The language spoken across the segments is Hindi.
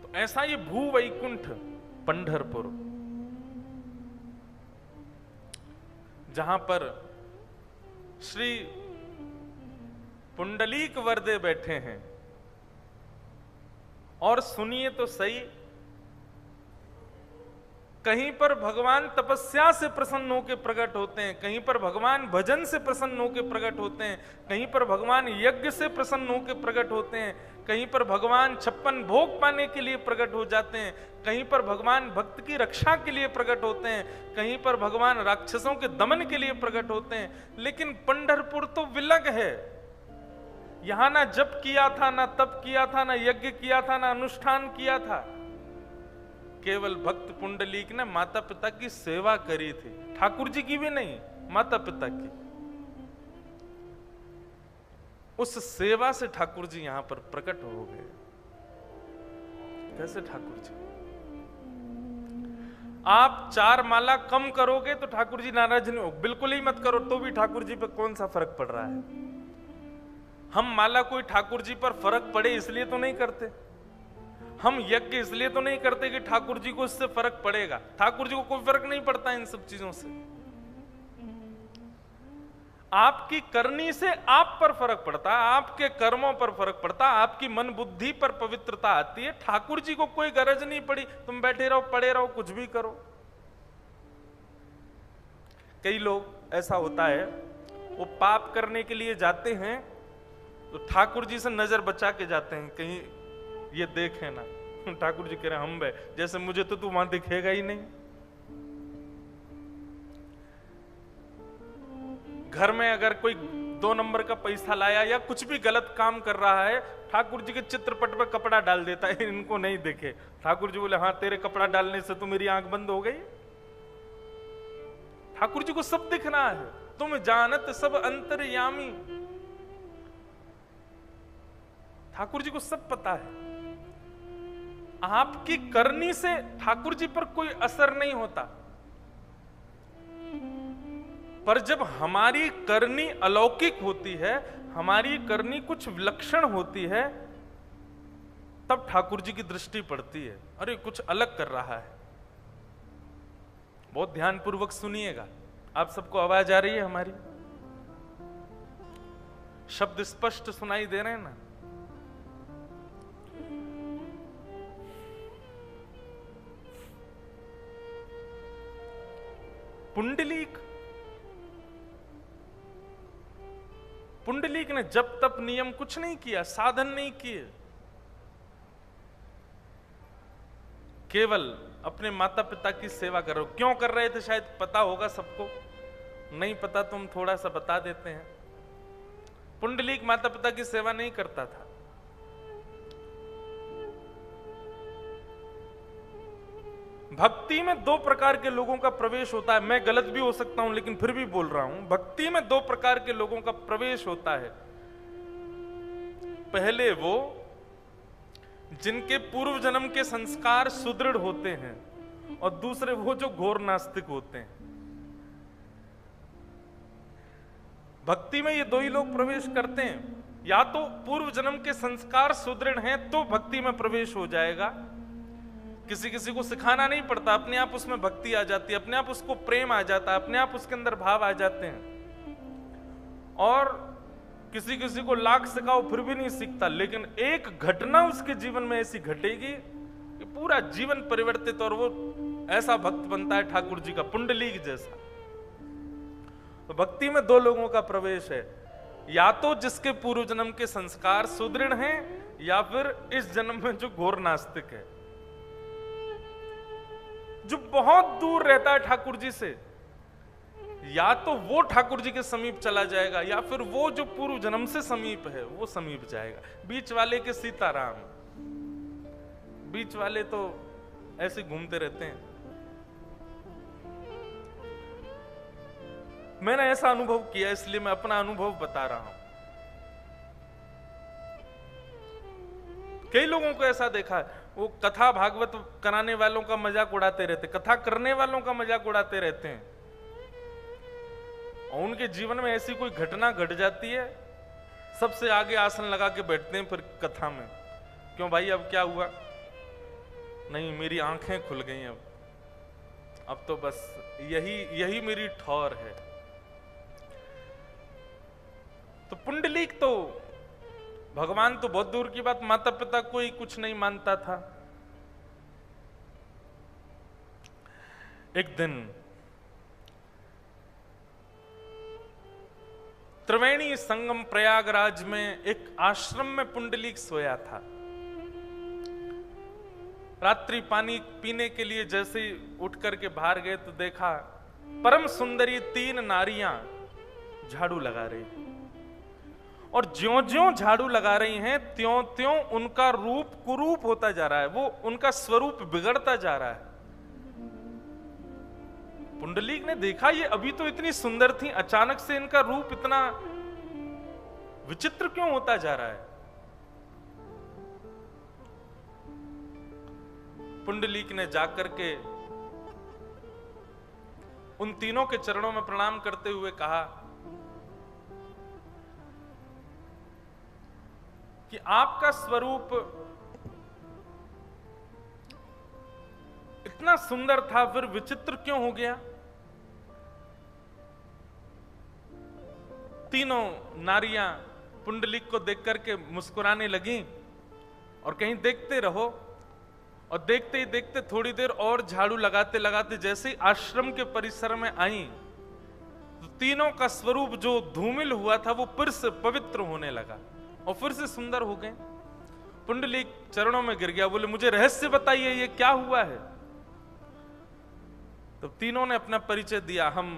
तो ऐसा ये भू वैकुंठ पंढरपुर, जहां पर श्री पुंडलीक वरदे बैठे हैं। और सुनिए तो सही, कहीं पर भगवान तपस्या से प्रसन्न होकर प्रकट होते हैं, कहीं पर भगवान भजन से प्रसन्न होकर प्रकट होते हैं, कहीं पर भगवान यज्ञ से प्रसन्न होकर प्रकट होते हैं, कहीं पर भगवान 56 भोग पाने के लिए प्रकट हो जाते हैं, कहीं पर भगवान भक्त की रक्षा के लिए प्रकट होते हैं, कहीं पर भगवान राक्षसों के दमन के लिए प्रकट होते हैं। लेकिन पंढरपुर तो विलग है। यहां ना जप किया था, ना तप किया था, ना यज्ञ किया था, ना अनुष्ठान किया था। केवल भक्त पुंडलीक ने माता पिता की सेवा करी थी, ठाकुर जी की भी नहीं, माता पिता की। उस सेवा से ठाकुर जी यहां पर प्रकट हो गए। कैसे ठाकुर जी? आप 4 माला कम करोगे तो ठाकुर जी नाराज नहीं हो, बिल्कुल ही मत करो तो भी ठाकुर जी पे कौन सा फर्क पड़ रहा है? हम माला कोई ठाकुर जी पर फर्क पड़े इसलिए तो नहीं करते, हम यज्ञ इसलिए तो नहीं करते कि ठाकुर जी को इससे फर्क पड़ेगा। ठाकुर जी को कोई फर्क नहीं पड़ता इन सब चीजों से। आपकी करनी से आप पर फर्क पड़ता है, आपके कर्मों पर फर्क पड़ता है, आपकी मन बुद्धि पर पवित्रता आती है। ठाकुर जी को कोई गरज नहीं पड़ी, तुम बैठे रहो, पड़े रहो, कुछ भी करो। कई लोग ऐसा होता है, वो पाप करने के लिए जाते हैं तो ठाकुर जी से नजर बचा के जाते हैं, कहीं ये देखे ना। ठाकुर जी कह रहे हम बे, जैसे मुझे तो तू वहां दिखेगा ही नहीं। घर में अगर कोई 2 नंबर का पैसा लाया या कुछ भी गलत काम कर रहा है, ठाकुर जी के चित्रपट पर कपड़ा डाल देता है, इनको नहीं देखे। ठाकुर जी बोले हाँ तेरे कपड़ा डालने से तो मेरी आंख बंद हो गई। ठाकुर जी को सब दिखना है, तुम जानत सब अंतर्यामी। ठाकुर जी को सब पता है। आपकी करनी से ठाकुर जी पर कोई असर नहीं होता, पर जब हमारी करनी अलौकिक होती है, हमारी करनी कुछ विलक्षण होती है, तब ठाकुर जी की दृष्टि पड़ती है, अरे कुछ अलग कर रहा है। बहुत ध्यानपूर्वक सुनिएगा। आप सबको आवाज आ रही है हमारी? शब्द स्पष्ट सुनाई दे रहे हैं ना? पुंडलीक ने जब तप नियम कुछ नहीं किया, साधन नहीं किए, केवल अपने माता पिता की सेवा करो। क्यों कर रहे थे शायद पता होगा सबको, नहीं पता तो हम थोड़ा सा बता देते हैं। पुंडलीक माता पिता की सेवा नहीं करता था। भक्ति में 2 प्रकार के लोगों का प्रवेश होता है। मैं गलत भी हो सकता हूं लेकिन फिर भी बोल रहा हूं। भक्ति में 2 प्रकार के लोगों का प्रवेश होता है। पहले वो जिनके पूर्व जन्म के संस्कार सुदृढ़ होते हैं, और दूसरे वो जो घोर नास्तिक होते हैं। भक्ति में ये 2 ही लोग प्रवेश करते हैं। या तो पूर्व जन्म के संस्कार सुदृढ़ हैं तो भक्ति में प्रवेश हो जाएगा, किसी किसी को सिखाना नहीं पड़ता, अपने आप उसमें भक्ति आ जाती है, अपने आप उसको प्रेम आ जाता है, अपने आप उसके अंदर भाव आ जाते हैं। और किसी किसी को लाख सिखाओ फिर भी नहीं सीखता, लेकिन एक घटना उसके जीवन में ऐसी घटेगी कि पूरा जीवन परिवर्तित, और वो ऐसा भक्त बनता है ठाकुर जी का, पुंडलीक जैसा। तो भक्ति में 2 लोगों का प्रवेश है, या तो जिसके पूर्व जन्म के संस्कार सुदृढ़ हैं, या फिर इस जन्म में जो घोर नास्तिक है, जो बहुत दूर रहता है ठाकुर जी से। या तो वो ठाकुर जी के समीप चला जाएगा, या फिर वो जो पूर्व जन्म से समीप है वो समीप जाएगा। बीच वाले के सीताराम, बीच वाले तो ऐसे घूमते रहते हैं। मैंने ऐसा अनुभव किया, इसलिए मैं अपना अनुभव बता रहा हूं। कई लोगों को ऐसा देखा है, वो कथा भागवत कराने वालों का मजाक उड़ाते रहते, कथा करने वालों का मजाक उड़ाते रहते हैं, और उनके जीवन में ऐसी कोई घटना घट जाती है, सबसे आगे आसन लगा के बैठते हैं फिर कथा में। क्यों भाई अब क्या हुआ? नहीं, मेरी आंखें खुल गई अब तो बस यही मेरी ठौर है। तो पुंडलीक तो भगवान तो बहुत दूर की बात, माता पिता कोई कुछ नहीं मानता था। एक दिन त्रिवेणी संगम प्रयागराज में एक आश्रम में पुंडलीक सोया था। रात्रि पानी पीने के लिए जैसे ही उठ करके बाहर गए तो देखा परम सुंदरी 3 नारियां झाड़ू लगा रही, और ज्यों-ज्यों झाड़ू लगा रही हैं त्यों-त्यों उनका रूप कुरूप होता जा रहा है, वो उनका स्वरूप बिगड़ता जा रहा है। पुंडलीक ने देखा ये अभी तो इतनी सुंदर थी, अचानक से इनका रूप इतना विचित्र क्यों होता जा रहा है। पुंडलीक ने जाकर के उन तीनों के चरणों में प्रणाम करते हुए कहा कि आपका स्वरूप इतना सुंदर था, फिर विचित्र क्यों हो गया। तीनों नारियां पुंडलीक को देख करके मुस्कुराने लगीं और कहीं देखते रहो, और देखते ही देखते थोड़ी देर और झाड़ू लगाते लगाते जैसे ही आश्रम के परिसर में आई तो तीनों का स्वरूप जो धूमिल हुआ था वो फिर से पवित्र होने लगा और फिर से सुंदर हो गए। पुंडलीक चरणों में गिर गया, बोले मुझे रहस्य बताइए ये क्या हुआ है। तो तीनों ने अपना परिचय दिया, हम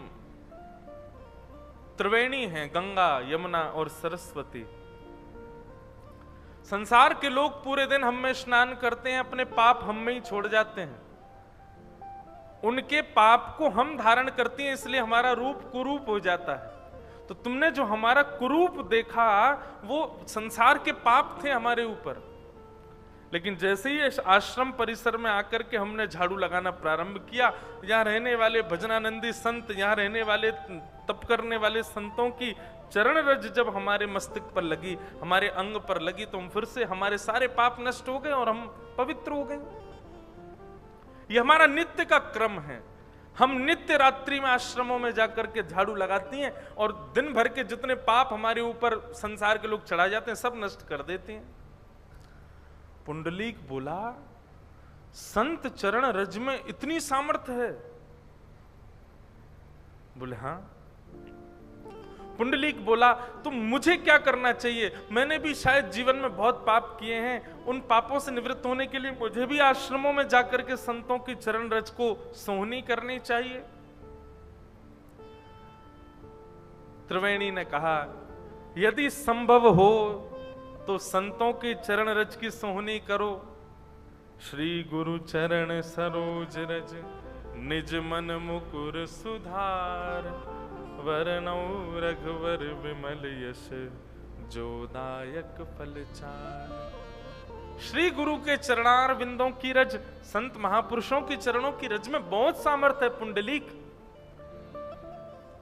त्रिवेणी हैं, गंगा, यमुना और सरस्वती। संसार के लोग पूरे दिन हम में स्नान करते हैं, अपने पाप हम में ही छोड़ जाते हैं, उनके पाप को हम धारण करती हैं, इसलिए हमारा रूप कुरूप हो जाता है। तो तुमने जो हमारा कुरूप देखा वो संसार के पाप थे हमारे ऊपर, लेकिन जैसे ही इस आश्रम परिसर में आकर के हमने झाड़ू लगाना प्रारंभ किया, यहाँ रहने वाले भजनानंदी संत, यहाँ रहने वाले तप करने वाले संतों की चरण रज जब हमारे मस्तक पर लगी, हमारे अंग पर लगी, तो हम फिर से हमारे सारे पाप नष्ट हो गए और हम पवित्र हो गए। ये हमारा नित्य का क्रम है। हम नित्य रात्रि में आश्रमों में जाकर के झाड़ू लगाती हैं और दिन भर के जितने पाप हमारे ऊपर संसार के लोग चढ़ा जाते हैं सब नष्ट कर देते हैं। पुंडलीक बोला संत चरण रज में इतनी सामर्थ्य है। बोले हाँ। पुंडलीक बोला तो मुझे क्या करना चाहिए, मैंने भी शायद जीवन में बहुत पाप किए हैं, उन पापों से निवृत्त होने के लिए मुझे भी आश्रमों में जाकर के संतों की चरण रज को सोहनी करनी चाहिए। त्रिवेणी ने कहा यदि संभव हो तो संतों की चरण रज की सोहनी करो। श्री गुरु चरण सरोज रज निज मन मुकुर सुधार, वरनौ रघुवर विमल यश जो दायक फल चार। श्री गुरु के चरणार बिंदों की रज, संत महापुरुषों की चरणों की रज में बहुत सामर्थ्य है पुंडलीक।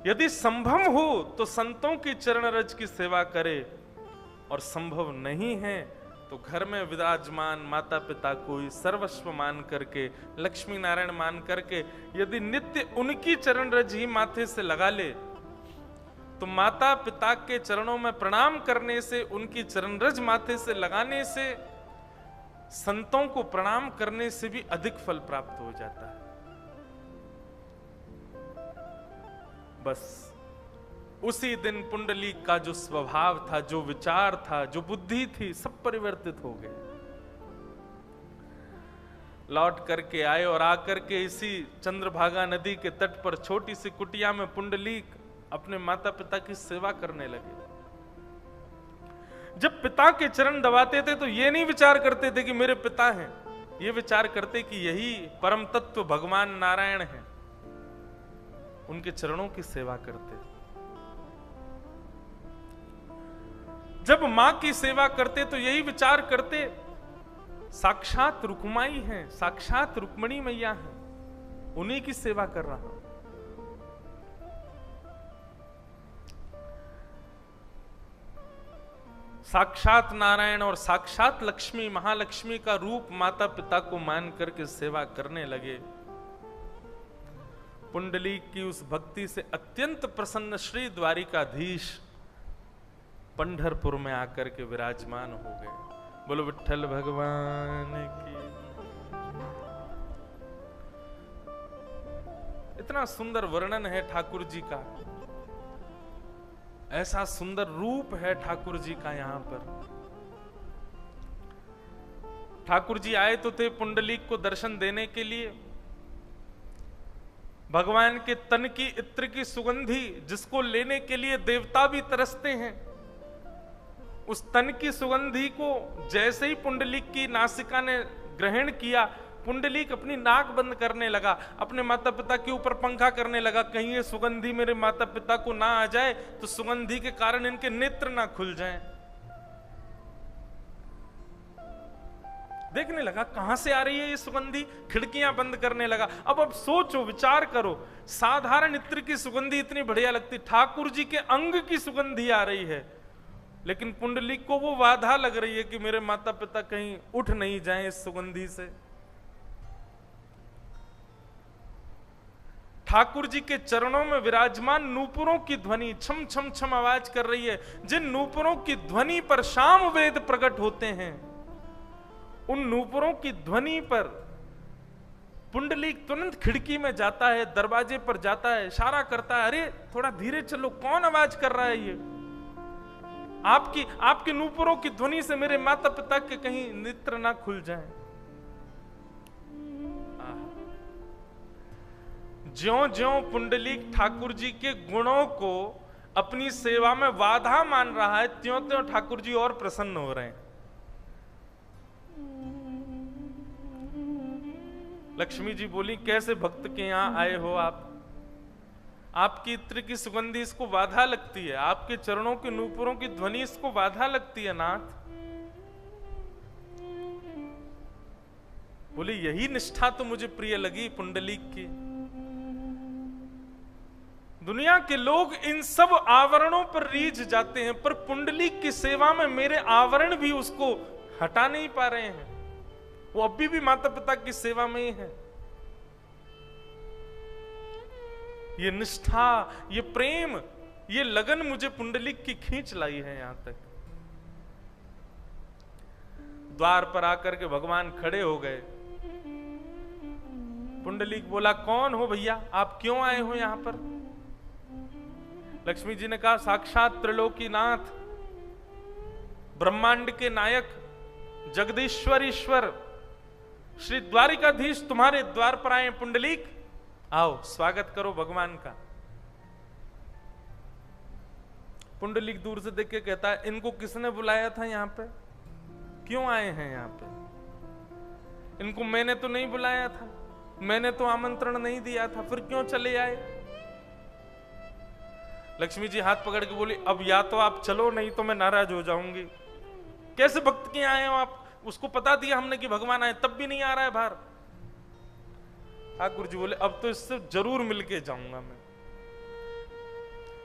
यदि संभव हो तो संतों की चरण रज की सेवा करे, और संभव नहीं है तो घर में विराजमान माता पिता को सर्वस्व मान करके, लक्ष्मी नारायण मान करके यदि नित्य उनकी चरण रज ही माथे से लगा ले तो माता पिता के चरणों में प्रणाम करने से, उनकी चरण रज माथे से लगाने से, संतों को प्रणाम करने से भी अधिक फल प्राप्त हो जाता है। बस उसी दिन पुंडलीक का जो स्वभाव था, जो विचार था, जो बुद्धि थी, सब परिवर्तित हो गए। लौट करके आए और आकर के इसी चंद्रभागा नदी के तट पर छोटी सी कुटिया में पुंडलीक अपने माता पिता की सेवा करने लगे। जब पिता के चरण दबाते थे तो ये नहीं विचार करते थे कि मेरे पिता हैं, ये विचार करते कि यही परम तत्व भगवान नारायण हैं। उनके चरणों की सेवा करते। जब मां की सेवा करते तो यही विचार करते साक्षात रुक्माई हैं, साक्षात रुक्मणी मैया हैं, उन्हीं की सेवा कर रहा हूं। साक्षात नारायण और साक्षात लक्ष्मी महालक्ष्मी का रूप माता पिता को मान करके सेवा करने लगे। पुंडलीक की उस भक्ति से अत्यंत प्रसन्न श्री द्वारिकाधीश पंढरपुर में आकर के विराजमान हो गए। बोलो विठ्ठल भगवान की। इतना सुंदर वर्णन है ठाकुर जी का, ऐसा सुंदर रूप है ठाकुर जी का। यहां पर ठाकुर जी आए तो थे पुंडलीक को दर्शन देने के लिए। भगवान के तन की इत्र की सुगंधी जिसको लेने के लिए देवता भी तरसते हैं, उस तन की सुगंधी को जैसे ही पुंडलीक की नासिका ने ग्रहण किया, पुंडलीक अपनी नाक बंद करने लगा, अपने माता पिता के ऊपर पंखा करने लगा, कहीं ये सुगंधी मेरे माता पिता को ना आ जाए तो सुगंधी के कारण इनके नेत्र ना खुल जाएं। देखने लगा कहां से आ रही है ये सुगंधी, खिड़कियां बंद करने लगा। अब सोचो, विचार करो, साधारण इत्र की सुगंधी इतनी बढ़िया लगती, ठाकुर जी के अंग की सुगंधी आ रही है, लेकिन पुंडलीक को वो बाधा लग रही है कि मेरे माता पिता कहीं उठ नहीं जाएं इस सुगंधी से। ठाकुर जी के चरणों में विराजमान नूपुरों की ध्वनि छम छम छम आवाज कर रही है। जिन नूपुरों की ध्वनि पर शाम वेद प्रकट होते हैं, उन नूपुरों की ध्वनि पर पुंडलीक तुरंत खिड़की में जाता है, दरवाजे पर जाता है, इशारा करता है, अरे थोड़ा धीरे चलो, कौन आवाज कर रहा है ये? आपकी नूपुरों की ध्वनि से मेरे माता पिता के कहीं नेत्र ना खुल जाएं। ज्यों-ज्यों पुंडलीक ठाकुर जी के गुणों को अपनी सेवा में बाधा मान रहा है, त्यों-त्यों ठाकुर जी और प्रसन्न हो रहे हैं। लक्ष्मी जी बोली, कैसे भक्त के यहां आए हो आप? आपकी इत्र की सुगंधी इसको बाधा लगती है, आपके चरणों के नूपुरों की ध्वनि इसको बाधा लगती है नाथ। बोले, यही निष्ठा तो मुझे प्रिय लगी पुंडलीक की। दुनिया के लोग इन सब आवरणों पर रीझ जाते हैं, पर पुंडलीक की सेवा में मेरे आवरण भी उसको हटा नहीं पा रहे हैं। वो अभी भी माता पिता की सेवा में ही है। ये निष्ठा, ये प्रेम, ये लगन मुझे पुंडलीक की खींच लाई है यहां तक। द्वार पर आकर के भगवान खड़े हो गए। पुंडलीक बोला, कौन हो भैया, आप क्यों आए हो यहां पर? लक्ष्मी जी ने कहा, साक्षात त्रिलोकीनाथ, ब्रह्मांड के नायक, जगदीश्वर ईश्वर श्री द्वारिकाधीश तुम्हारे द्वार पर आए। पुंडलीक, आओ स्वागत करो भगवान का। पुंडलीक दूर से देख के कहता है, इनको किसने बुलाया था यहां पे? क्यों आए हैं यहां पे? इनको मैंने तो नहीं बुलाया था, मैंने तो आमंत्रण नहीं दिया था, फिर क्यों चले आए? लक्ष्मी जी हाथ पकड़ के बोली, अब या तो आप चलो, नहीं तो मैं नाराज हो जाऊंगी। कैसे भक्त के आए हो आप? उसको पता दिया हमने कि भगवान आए, तब भी नहीं आ रहा है बाहर। ठाकुर जी बोले, अब तो इससे जरूर मिलके जाऊंगा मैं।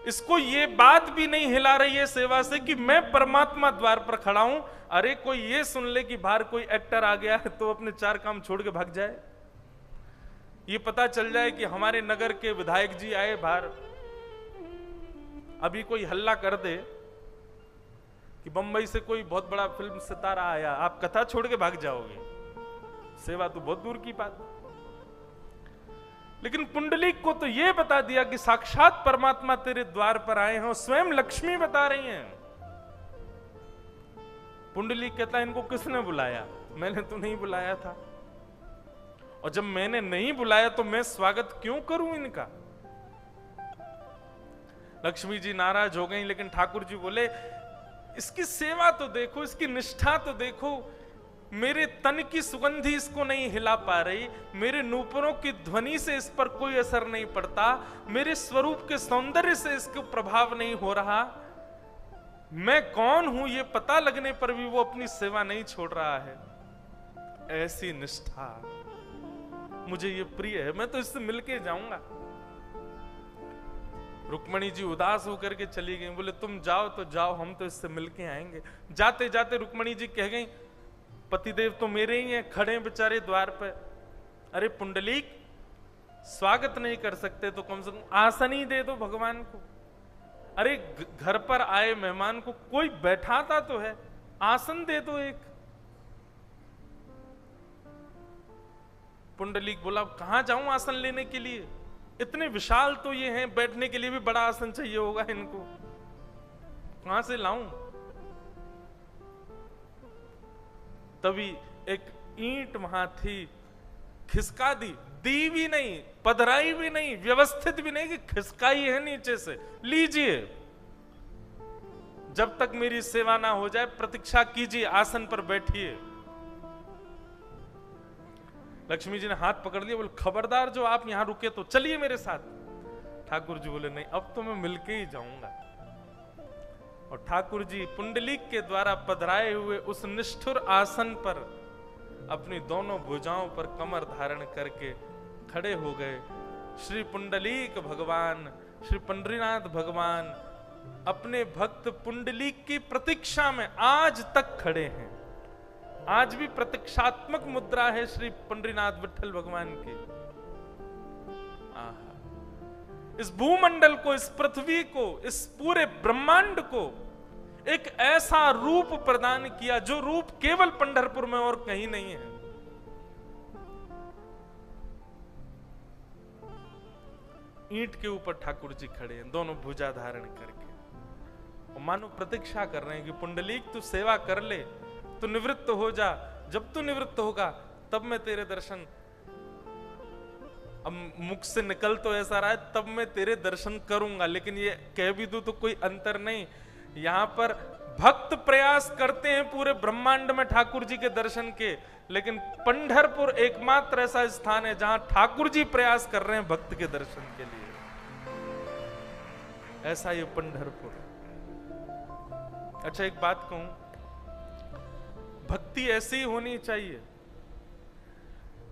इसको ये बात भी नहीं हिला रही है सेवा से कि मैं परमात्मा द्वार पर खड़ा हूं। अरे कोई ये सुन ले कि बाहर कोई एक्टर आ गया है तो अपने चार काम छोड़ के भाग जाए। ये पता चल जाए कि हमारे नगर के विधायक जी आए बाहर, अभी कोई हल्ला कर दे कि बंबई से कोई बहुत बड़ा फिल्म सितारा आया, आप कथा छोड़ के भाग जाओगे। सेवा तो बहुत दूर की बात। लेकिन पुंडलीक को तो यह बता दिया कि साक्षात परमात्मा तेरे द्वार पर आए हैं, स्वयं लक्ष्मी बता रही हैं। पुंडलीक कहता है, इनको किसने बुलाया? मैंने तो नहीं बुलाया था, और जब मैंने नहीं बुलाया तो मैं स्वागत क्यों करूं इनका? लक्ष्मी जी नाराज हो गई, लेकिन ठाकुर जी बोले, इसकी सेवा तो देखो, इसकी निष्ठा तो देखो। मेरे तन की सुगंधी इसको नहीं हिला पा रही, मेरे नूपुरों की ध्वनि से इस पर कोई असर नहीं पड़ता, मेरे स्वरूप के सौंदर्य से इसको प्रभाव नहीं हो रहा। मैं कौन हूं ये पता लगने पर भी वो अपनी सेवा नहीं छोड़ रहा है। ऐसी निष्ठा मुझे ये प्रिय है, मैं तो इससे मिलके जाऊंगा। रुक्मणी जी उदास होकर के चली गई। बोले तुम जाओ तो जाओ, हम तो इससे मिलके आएंगे। जाते जाते रुक्मणी जी कह गई, पतिदेव तो मेरे ही हैं, खड़े बेचारे द्वार पर। अरे पुंडलीक, स्वागत नहीं कर सकते तो कम से कम आसन ही दे दो भगवान को। अरे घर पर आए मेहमान को कोई बैठाता तो है, आसन दे दो एक। पुंडलीक बोला, कहां जाऊं आसन लेने के लिए, इतने विशाल तो ये हैं, बैठने के लिए भी बड़ा आसन चाहिए होगा इनको, कहां से लाऊं। तभी एक ईंट वहां थी, खिसका दी भी नहीं, पधराई भी नहीं, व्यवस्थित भी नहीं कि खिसकाई है नीचे से, लीजिए, जब तक मेरी सेवा ना हो जाए प्रतीक्षा कीजिए, आसन पर बैठिए। लक्ष्मी जी ने हाथ पकड़ लिया, बोले खबरदार, जो आप यहां रुके तो चलिए मेरे साथ। ठाकुर जी बोले नहीं, अब तो मैं मिलके ही जाऊंगा। और ठाकुर जी पुंडलीक के द्वारा पधराए हुए उस निष्ठुर आसन पर अपनी दोनों भुजाओं पर कमर धारण करके खड़े हो गए। श्री पुंडलीक भगवान, श्री पंडरीनाथ भगवान अपने भक्त पुंडलीक की प्रतीक्षा में आज तक खड़े हैं। आज भी प्रतीक्षात्मक मुद्रा है श्री पंडरीनाथ विठल भगवान की। इस भूमंडल को, इस पृथ्वी को, इस पूरे ब्रह्मांड को एक ऐसा रूप प्रदान किया जो रूप केवल पंढरपुर में और कहीं नहीं है। ईंट के ऊपर ठाकुर जी खड़े हैं, दोनों भुजा धारण करके, और मानो प्रतीक्षा कर रहे हैं कि पुंडलीक तू सेवा कर ले, तू निवृत्त हो जा, जब तू निवृत्त होगा तब मैं तेरे दर्शन, अब मुख से निकल तो ऐसा रहा है तब मैं तेरे दर्शन करूंगा, लेकिन ये कह भी दूं तो कोई अंतर नहीं। यहां पर भक्त प्रयास करते हैं पूरे ब्रह्मांड में ठाकुर जी के दर्शन के, लेकिन पंढरपुर एकमात्र ऐसा स्थान है जहां ठाकुर जी प्रयास कर रहे हैं भक्त के दर्शन के लिए। ऐसा ये पंढरपुर। अच्छा एक बात कहूं, भक्ति ऐसी होनी चाहिए,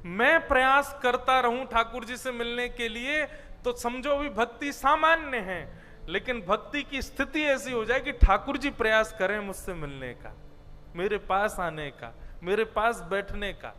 मैं प्रयास करता रहूं ठाकुर जी से मिलने के लिए तो समझो भी भक्ति सामान्य है, लेकिन भक्ति की स्थिति ऐसी हो जाए कि ठाकुर जी प्रयास करें मुझसे मिलने का, मेरे पास आने का, मेरे पास बैठने का।